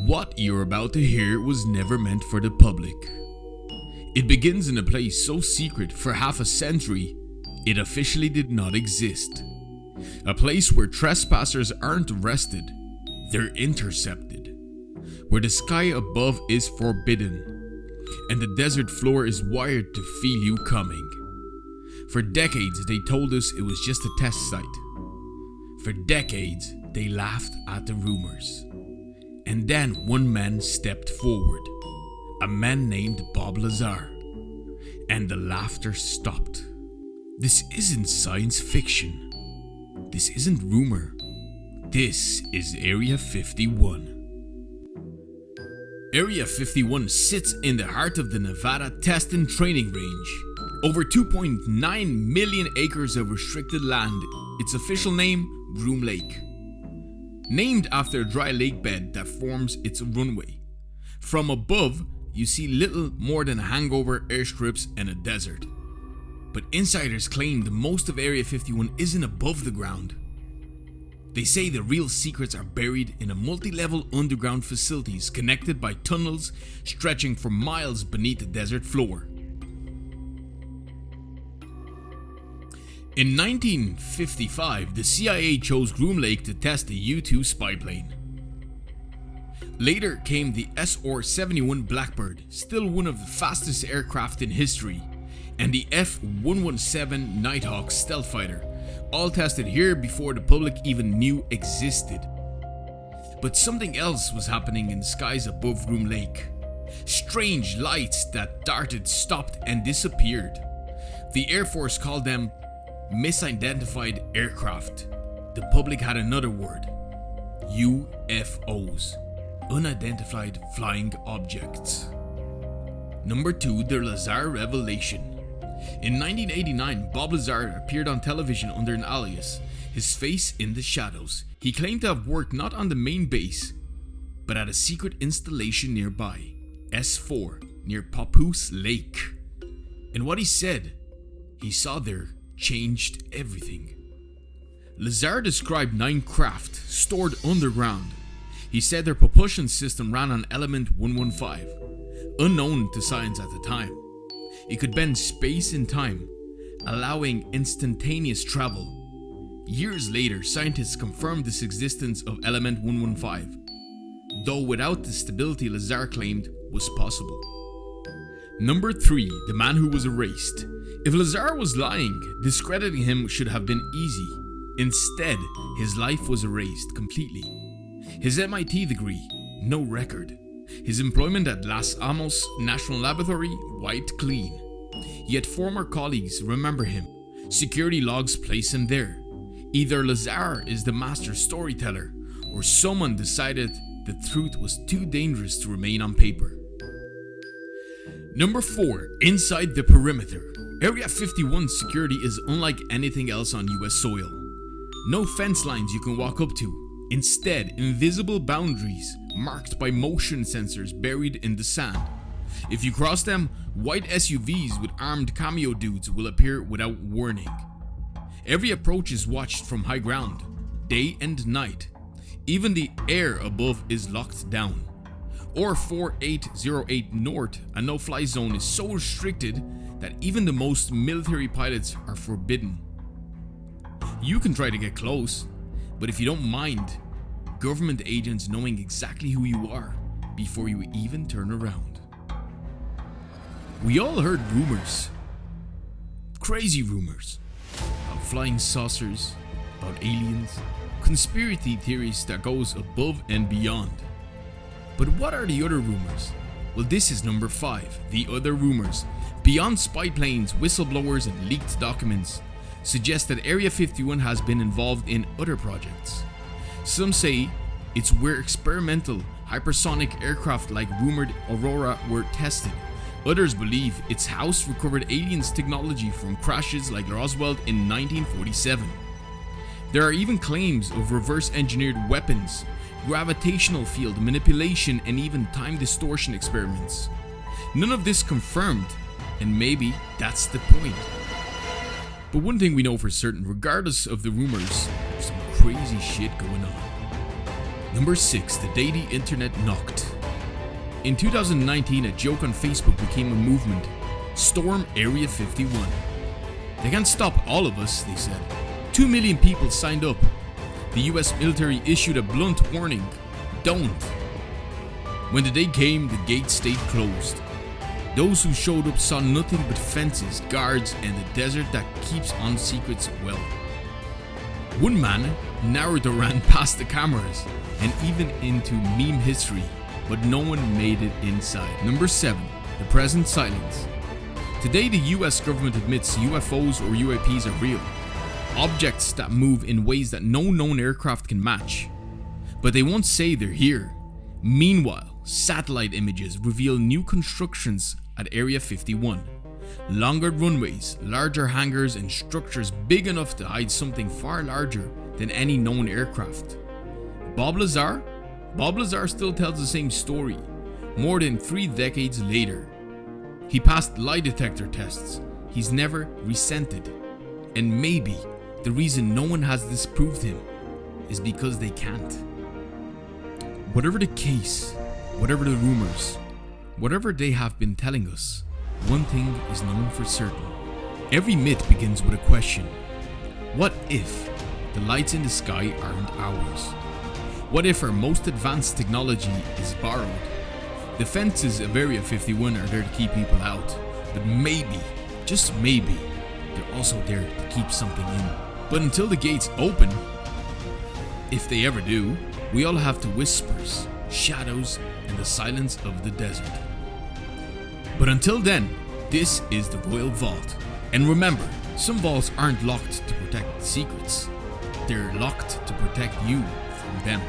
What you're about to hear was never meant for the public. It begins in a place so secret for half a century, it officially did not exist. A place where trespassers aren't arrested, they're intercepted. Where the sky above is forbidden, and the desert floor is wired to feel you coming. For decades they told us it was just a test site. For decades they laughed at the rumors. And then one man stepped forward, a man named Bob Lazar, and the laughter stopped. This isn't science fiction. This isn't rumor. This is Area 51. Area 51 sits in the heart of the Nevada Test and Training Range. Over 2.9 million acres of restricted land. Its official name, Groom Lake. Named after a dry lake bed that forms its runway. From above, you see little more than hangover airstrips and a desert. But insiders claim that most of Area 51 isn't above the ground. They say the real secrets are buried in a multi-level underground facilities connected by tunnels stretching for miles beneath the desert floor. In 1955, the CIA chose Groom Lake to test the U-2 spy plane. Later came the SR-71 Blackbird, still one of the fastest aircraft in history, and the F-117 Nighthawk stealth fighter, all tested here before the public even knew existed. But something else was happening in the skies above Groom Lake. Strange lights that darted, stopped, and disappeared. The Air Force called them misidentified aircraft. The public had another word: UFOs, unidentified flying objects. Number 2, the Lazar revelation. In 1989, Bob Lazar appeared on television under an alias, his face in the shadows. He claimed to have worked not on the main base, but at a secret installation nearby, S4, near Papoose Lake. And what he said he saw there changed everything. Lazar described 9 craft stored underground. He said their propulsion system ran on element 115, unknown to science at the time. It could bend space and time, allowing instantaneous travel. Years later, scientists confirmed this existence of element 115, though without the stability Lazar claimed was possible. Number 3, the man who was erased. If Lazar was lying, discrediting him should have been easy. Instead, his life was erased completely. His MIT degree, no record. His employment at Los Alamos National Laboratory, wiped clean. Yet former colleagues remember him. Security logs place him there. Either Lazar is the master storyteller, or someone decided the truth was too dangerous to remain on paper. Number 4, inside the perimeter. Area 51 security is unlike anything else on US soil. No fence lines you can walk up to. Instead, invisible boundaries marked by motion sensors buried in the sand. If you cross them, white SUVs with armed cameo dudes will appear without warning. Every approach is watched from high ground, day and night. Even the air above is locked down. Or 4808 North, a no-fly zone, is so restricted that even the most military pilots are forbidden. You can try to get close, but if you don't mind, government agents knowing exactly who you are before you even turn around. We all heard rumors, crazy rumors, about flying saucers, about aliens, conspiracy theories that goes above and beyond. But what are the other rumors? Well, this is number 5, the other rumors. Beyond spy planes, whistleblowers, and leaked documents suggest that Area 51 has been involved in other projects. Some say it's where experimental hypersonic aircraft like rumored Aurora were tested. Others believe its house recovered aliens technology from crashes like Roswell in 1947. There are even claims of reverse engineered weapons, gravitational field manipulation, and even time distortion experiments. None of this confirmed, and maybe that's the point. But one thing we know for certain, regardless of the rumors, there's some crazy shit going on. Number 6. The day the internet knocked. In 2019, a joke on Facebook became a movement. Storm Area 51. They can't stop all of us, they said. 2 million people signed up. The US military issued a blunt warning. Don't. When the day came, the gates stayed closed. Those who showed up saw nothing but fences, guards, and the desert that keeps on secrets well. One man Naruto ran past the cameras and even into meme history, but no one made it inside. Number 7. The present sightings. Today the US government admits UFOs or UAPs are real. Objects that move in ways that no known aircraft can match. But they won't say they're here. Meanwhile, satellite images reveal new constructions at Area 51. Longer runways, larger hangars, and structures big enough to hide something far larger than any known aircraft. Bob Lazar? Bob Lazar still tells the same story, more than 3 decades later. He passed lie detector tests. He's never resented. And maybe the reason no one has disproved him is because they can't. Whatever the case, whatever the rumors, whatever they have been telling us, one thing is known for certain. Every myth begins with a question. What if the lights in the sky aren't ours? What if our most advanced technology is borrowed? The fences of Area 51 are there to keep people out, but maybe, just maybe, they're also there to keep something in. But until the gates open, if they ever do, we all have to whispers, shadows, and the silence of the desert. But until then, this is the Royal Vault. And remember, some vaults aren't locked to protect secrets. They're locked to protect you from them.